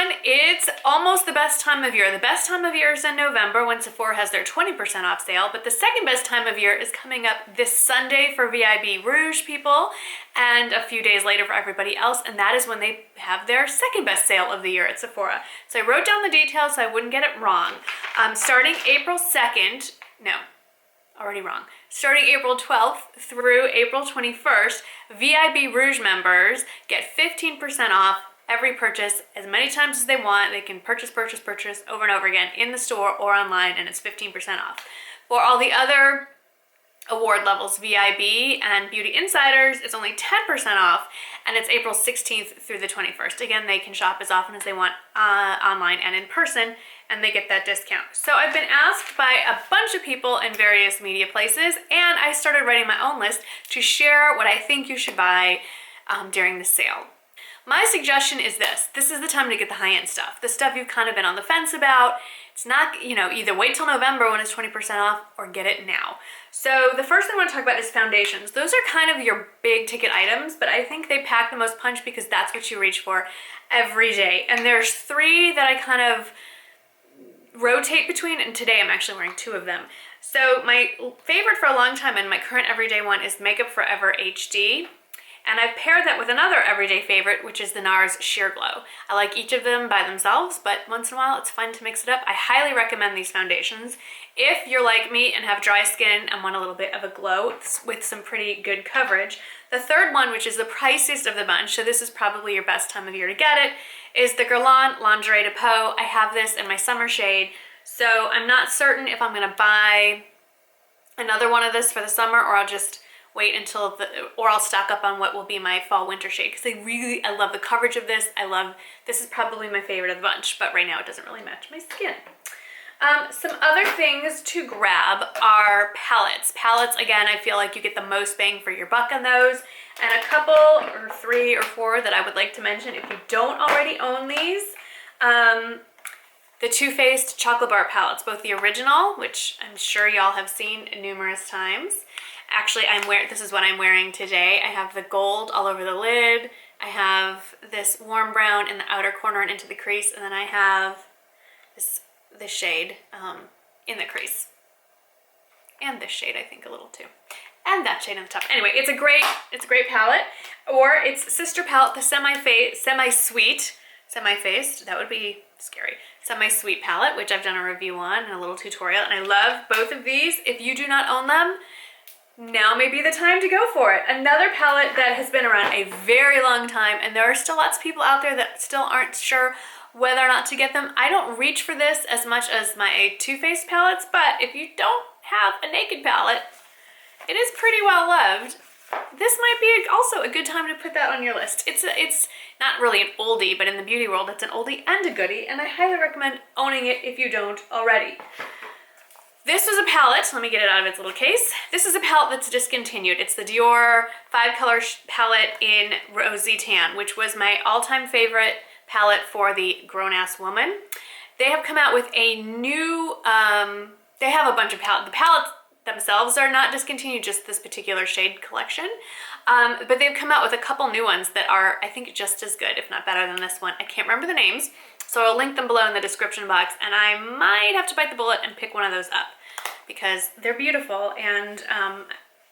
everyone. It's almost the best time of year. The best time of year is in November when Sephora has their 20% off sale, but the second best time of year is coming up this Sunday for VIB Rouge people and a few days later for everybody else, and that is when they have their second best sale of the year at Sephora. So I wrote down the details so I wouldn't get it wrong. Starting April 2nd, no, already wrong. Starting April 12th through April 21st, VIB Rouge members get 15% off every purchase as many times as they want. They can purchase over and over again in the store or online, and it's 15% off. For all the other award levels, VIB and Beauty Insiders, it's only 10% off, and it's April 16th through the 21st. Again, they can shop as often as they want online and in person, and they get that discount. So I've been asked by a bunch of people in various media places, and I started writing my own list to share what I think you should buy during the sale. My suggestion is this. This is the time to get the high-end stuff. The stuff you've kind of been on the fence about. It's not, you know, either wait till November when it's 20% off or get it now. So the first thing I want to talk about is foundations. Those are kind of your big ticket items, but I think they pack the most punch because that's what you reach for every day. And there's three that I kind of rotate between, and today I'm actually wearing two of them. So my favorite for a long time and my current everyday one is Makeup Forever HD. And I've paired that with another everyday favorite, which is the NARS Sheer Glow. I like each of them by themselves, but once in a while it's fun to mix it up. I highly recommend these foundations. If you're like me and have dry skin and want a little bit of a glow with some pretty good coverage. The third one, which is the priciest of the bunch, so this is probably your best time of year to get it, is the Guerlain Lingerie de Peau. I have this in my summer shade, so I'm not certain if I'm gonna buy another one of this for the summer or I'll just wait until or I'll stock up on what will be my fall winter shade because I love the coverage of this. This is probably my favorite of the bunch, but right now it doesn't really match my skin. Some other things to grab are palettes. Palettes, again, I feel like you get the most bang for your buck on those. And a couple or three or four that I would like to mention if you don't already own these. The Too Faced Chocolate Bar palettes, both the original, which I'm sure y'all have seen numerous times. Actually, this is what I'm wearing today. I have the gold all over the lid. I have this warm brown in the outer corner and into the crease, and then I have this shade in the crease. And this shade, I think, a little too. And that shade on the top. Anyway, it's a great palette. Or it's sister palette, the semi-sweet, semi-faced, that would be scary, semi-sweet palette, which I've done a review on and a little tutorial, and I love both of these. If you do not own them, now may be the time to go for it. Another palette that has been around a very long time, and there are still lots of people out there that still aren't sure whether or not to get them. I don't reach for this as much as my Too Faced palettes, but if you don't have a naked palette, it is pretty well loved. This might be also a good time to put that on your list. It's not really an oldie, but in the beauty world, it's an oldie and a goodie, and I highly recommend owning it if you don't already. This was a palette, let me get it out of its little case. This is a palette that's discontinued. It's the Dior 5-color palette in Rosy Tan, which was my all-time favorite palette for the grown-ass woman. They have come out with a new, they have a bunch of palettes. The palettes themselves are not discontinued, just this particular shade collection. But they've come out with a couple new ones that are, I think, just as good, if not better than this one. I can't remember the names, so I'll link them below in the description box, and I might have to bite the bullet and pick one of those up because they're beautiful, and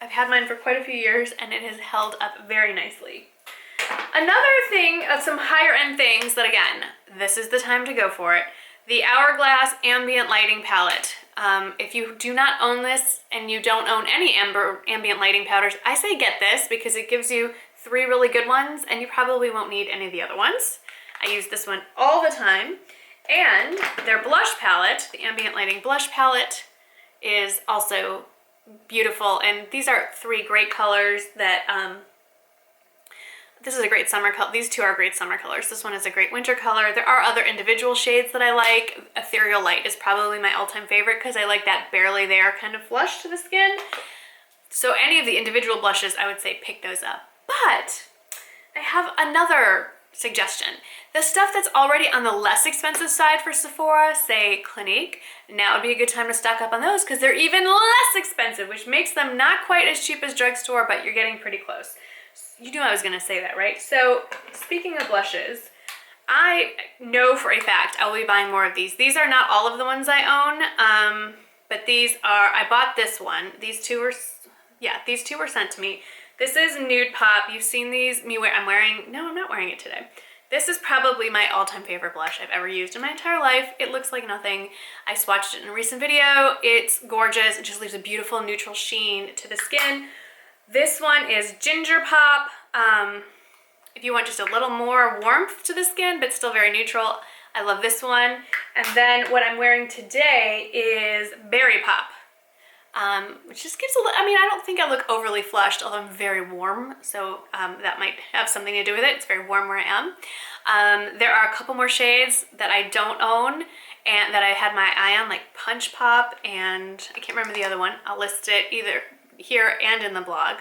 I've had mine for quite a few years, and it has held up very nicely. Another thing, some higher end things that, again, this is the time to go for it. The Hourglass Ambient Lighting Palette. If you do not own this and you don't own any ambient lighting powders, I say get this because it gives you 3 really good ones and you probably won't need any of the other ones. I use this one all the time. And their blush palette, the Ambient Lighting Blush Palette, is also beautiful. And these are 3 great colors that, this is a great summer color. These 2 are great summer colors. This one is a great winter color. There are other individual shades that I like. Ethereal Light is probably my all-time favorite because I like that barely there kind of flush to the skin. So any of the individual blushes, I would say pick those up. But I have another suggestion. The stuff that's already on the less expensive side for Sephora, say Clinique, now would be a good time to stock up on those because they're even less expensive, which makes them not quite as cheap as drugstore, but you're getting pretty close. You knew I was going to say that, right? So speaking of blushes, I know for a fact I will be buying more of these. These are not all of the ones I own, but these are, I bought this one. These two were, yeah, these two were sent to me. This is Nude Pop. You've seen these, I'm wearing, no, I'm not wearing it today. This is probably my all-time favorite blush I've ever used in my entire life. It looks like nothing. I swatched it in a recent video. It's gorgeous. It just leaves a beautiful neutral sheen to the skin. This one is Ginger Pop. If you want just a little more warmth to the skin, but still very neutral, I love this one. And then what I'm wearing today is Berry Pop, which just gives a little, I mean, I don't think I look overly flushed, although I'm very warm, so that might have something to do with it. It's very warm where I am. There are a couple more shades that I don't own and that I had my eye on, like Punch Pop, and I can't remember the other one. I'll list it either here and in the blog.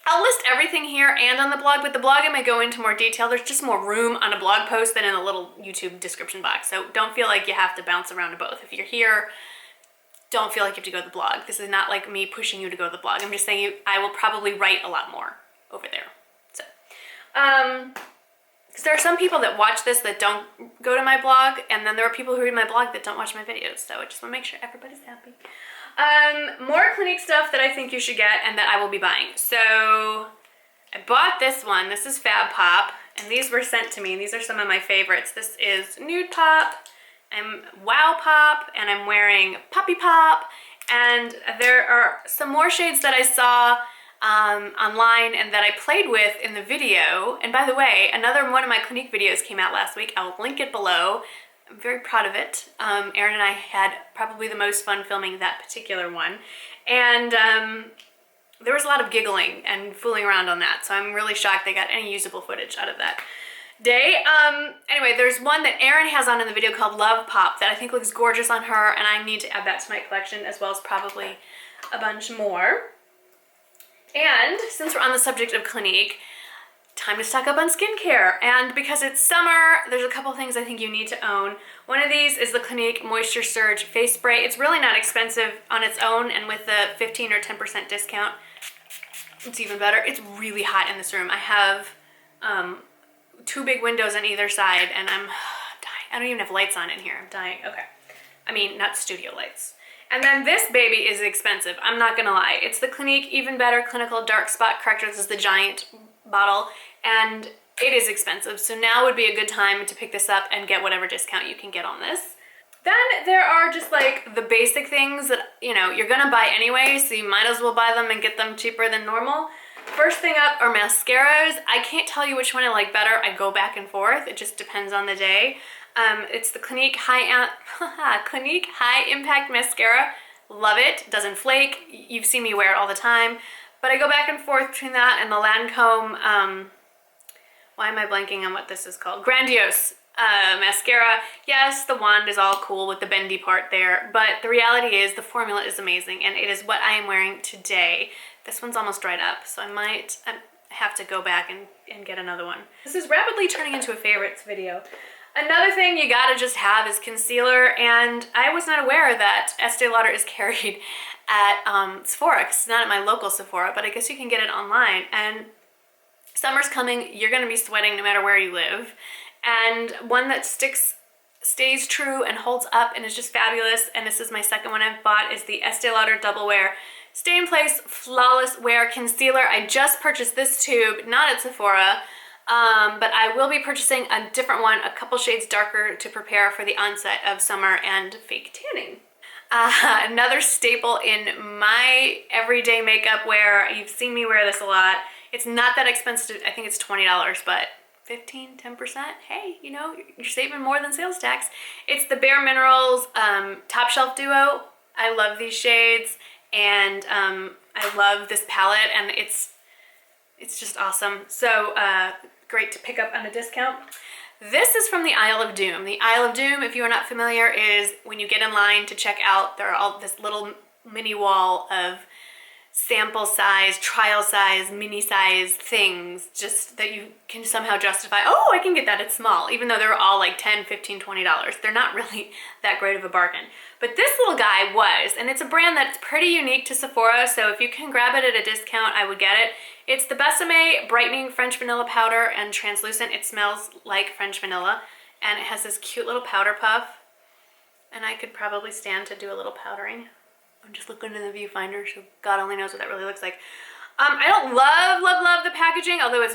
I'll list everything here and on the blog, but the blog I might go into more detail. There's just more room on a blog post than in a little YouTube description box, so don't feel like you have to bounce around to both. If you're here, don't feel like you have to go to the blog. This is not like me pushing you to go to the blog. I'm just saying I will probably write a lot more over there. So, because there are some people that watch this that don't go to my blog, and then there are people who read my blog that don't watch my videos, so I just want to make sure everybody's happy. More Clinique stuff that I think you should get and that I will be buying. So I bought this one. This is Fab Pop, and these were sent to me, and these are some of my favorites. This is Nude Pop, I'm Wow Pop, and I'm wearing Poppy Pop, and there are some more shades that I saw online and that I played with in the video. And by the way, another one of my Clinique videos came out last week. I will link it below. I'm very proud of it. Erin and I had probably the most fun filming that particular one. And there was a lot of giggling and fooling around on that, so I'm really shocked they got any usable footage out of that day. Anyway, there's one that Erin has on in the video called Love Pop that I think looks gorgeous on her, and I need to add that to my collection, as well as probably a bunch more. And since we're on the subject of Clinique, time to stock up on skincare. And because it's summer, there's a couple things I think you need to own. One of these is the Clinique Moisture Surge Face Spray. It's really not expensive on its own, and with the 15 or 10% discount, it's even better. It's really hot in this room. I have two big windows on either side, and I'm dying. I don't even have lights on in here. I'm dying. Okay. I mean, not studio lights. And then this baby is expensive. I'm not gonna lie. It's the Clinique Even Better Clinical Dark Spot Corrector. This is the giant bottle, and it is expensive. So now would be a good time to pick this up and get whatever discount you can get on this. Then there are just like the basic things that, you know, you're gonna buy anyway, so you might as well buy them and get them cheaper than normal. First thing up are mascaras. I can't tell you which one I like better. I go back and forth. It just depends on the day. It's the Clinique Clinique High Impact Mascara. Love it. Doesn't flake. You've seen me wear it all the time. But I go back and forth between that and the Lancome, why am I blanking on what this is called? Grandiose mascara. Yes, the wand is all cool with the bendy part there, but the reality is the formula is amazing, and it is what I am wearing today. This one's almost dried up, so I might have to go back and get another one. This is rapidly turning into a favorites video. Another thing you gotta just have is concealer, and I was not aware that Estee Lauder is carried at Sephora, 'cause it's not at my local Sephora, but I guess you can get it online. And summer's coming, you're gonna be sweating no matter where you live. And one that stays true and holds up and is just fabulous, and this is my second one I've bought, is the Estee Lauder Double Wear Stay in Place Flawless Wear Concealer. I just purchased this tube, not at Sephora, but I will be purchasing a different one, a couple shades darker, to prepare for the onset of summer and fake tanning. Another staple in my everyday makeup wear, you've seen me wear this a lot. It's not that expensive, I think it's $20, but 15, 10%, hey, you know, you're saving more than sales tax. It's the Bare Minerals Top Shelf Duo. I love these shades, and I love this palette, and it's just awesome. So great to pick up on a discount. This is from the Isle of Doom. The Isle of Doom, if you are not familiar, is when you get in line to check out, there are all this little mini wall of sample size, trial size, mini size things just that you can somehow justify, oh, I can get that, it's small, even though they're all like $10, $15, $20. They're not really that great of a bargain. But this little guy was, and it's a brand that's pretty unique to Sephora, so if you can grab it at a discount, I would get it. It's the Besame Brightening French Vanilla Powder and Translucent. It smells like French vanilla, and it has this cute little powder puff, and I could probably stand to do a little powdering. I'm just looking in the viewfinder, so God only knows what that really looks like. I don't love the packaging, although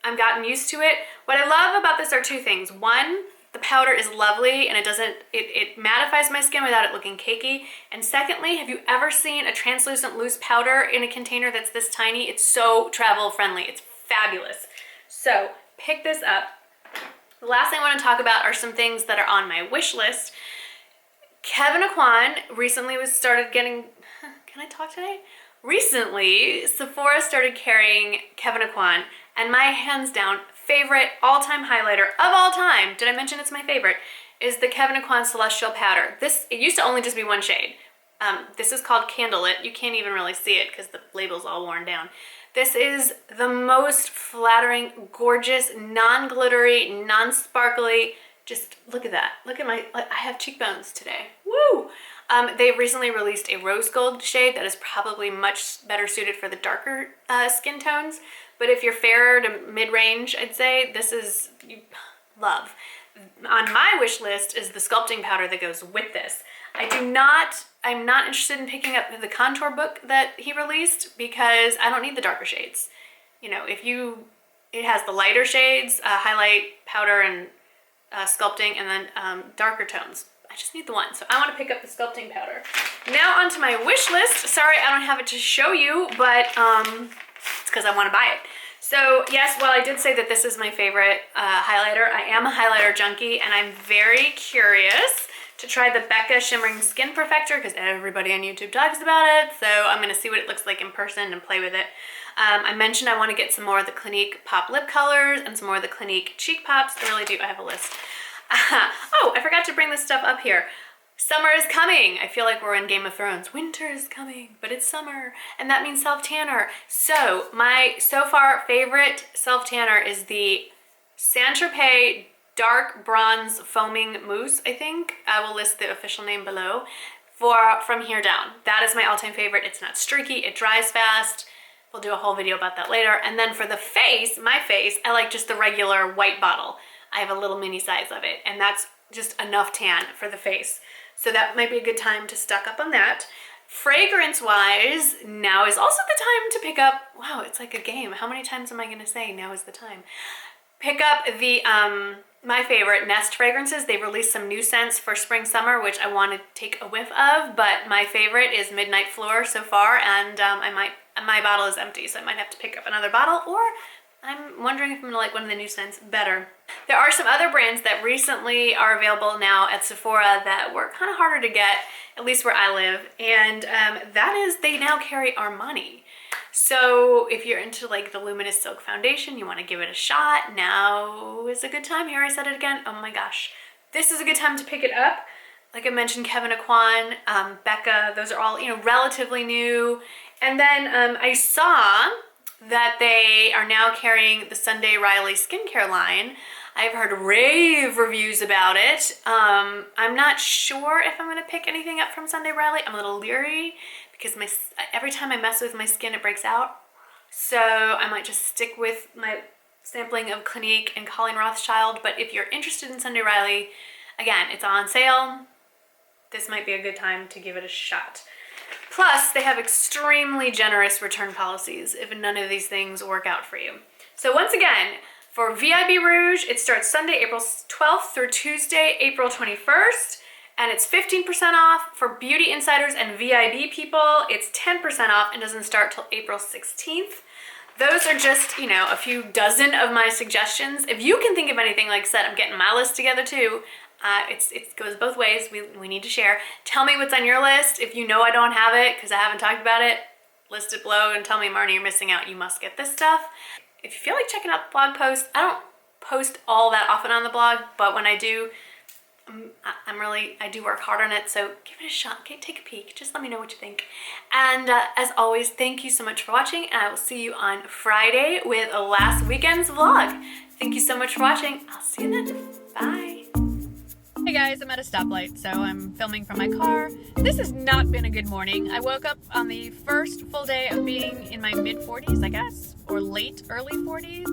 I'm gotten used to it. What I love about this are two things. One, the powder is lovely and it mattifies my skin without it looking cakey. And secondly, have you ever seen a translucent loose powder in a container that's this tiny? It's so travel friendly. It's fabulous. So pick this up. The last thing I want to talk about are some things that are on my wish list. Kevyn Aucoin recently started getting, can I talk today? Recently, Sephora started carrying Kevyn Aucoin, and my hands down favorite all-time highlighter of all time, did I mention it's my favorite, is the Kevyn Aucoin Celestial Powder. It used to only just be one shade. This is called Candlelit. You can't even really see it because the label's all worn down. This is the most flattering, gorgeous, non-glittery, non-sparkly. Just look at that. Look at I have cheekbones today. Woo! They recently released a rose gold shade that is probably much better suited for the darker skin tones. But if you're fairer to mid-range, I'd say this is love. On my wish list is the sculpting powder that goes with this. I'm not interested in picking up the contour book that he released because I don't need the darker shades. You know, it has the lighter shades, highlight, powder, and sculpting, and then darker tones. I just need the one, so I want to pick up the sculpting powder. Now onto my wish list. Sorry I don't have it to show you, but it's because I want to buy it. So yes, while I did say that this is my favorite highlighter, I am a highlighter junkie, and I'm very curious to try the Becca Shimmering Skin Perfector because everybody on YouTube talks about it, so I'm going to see what it looks like in person and play with it. I mentioned I want to get some more of the Clinique Pop Lip Colors and some more of the Clinique Cheek Pops. I really do. I have a list. Oh, I forgot to bring this stuff up here. Summer is coming. I feel like we're in Game of Thrones. Winter is coming, but it's summer, and that means self-tanner. So my so far favorite self-tanner is the Saint-Tropez Dark Bronze Foaming Mousse, I think. I will list the official name below. From here down. That is my all-time favorite. It's not streaky. It dries fast. We'll do a whole video about that later. And then for the face, my face, I like just the regular white bottle. I have a little mini size of it, and that's just enough tan for the face. So that might be a good time to stock up on that. Fragrance-wise, now is also the time to pick up, wow, it's like a game. How many times am I gonna say now is the time? Pick up the, my favorite Nest fragrances. They've released some new scents for spring, summer, which I want to take a whiff of, but my favorite is Midnight Floor so far, and my bottle is empty, so I might have to pick up another bottle, or I'm wondering if I'm gonna like one of the new scents better. There are some other brands that recently are available now at Sephora that were kind of harder to get, at least where I live, and that is they now carry Marnie. So if you're into like the Luminous Silk Foundation, you want to give it a shot, now is a good time. Here I said it again. Oh my gosh. This is a good time to pick it up. Like I mentioned, Kevyn Aucoin, Becca, those are all, you know, relatively new. And then I saw that they are now carrying the Sunday Riley skincare line. I've heard rave reviews about it. I'm not sure if I'm going to pick anything up from Sunday Riley. I'm a little leery because every time I mess with my skin, it breaks out. So I might just stick with my sampling of Clinique and Colleen Rothschild. But if you're interested in Sunday Riley, again, it's on sale. This might be a good time to give it a shot. Plus, they have extremely generous return policies if none of these things work out for you. So once again, for VIB Rouge, it starts Sunday, April 12th through Tuesday, April 21st. And it's 15% off. For Beauty Insiders and VIB people, it's 10% off and doesn't start till April 16th. Those are just, you know, a few dozen of my suggestions. If you can think of anything, like I said, I'm getting my list together too. It goes both ways. We need to share. Tell me what's on your list. If you know I don't have it because I haven't talked about it, list it below and tell me, Marnie, you're missing out. You must get this stuff. If you feel like checking out the blog post, I don't post all that often on the blog, but when I do, I do work hard on it, so give it a shot. Okay, take a peek. Just let me know what you think. And as always, thank you so much for watching, and I will see you on Friday with last weekend's vlog. Thank you so much for watching. I'll see you then. Bye. Hey guys, I'm at a stoplight, so I'm filming from my car. This has not been a good morning. I woke up on the first full day of being in my mid-40s, I guess, or early 40s.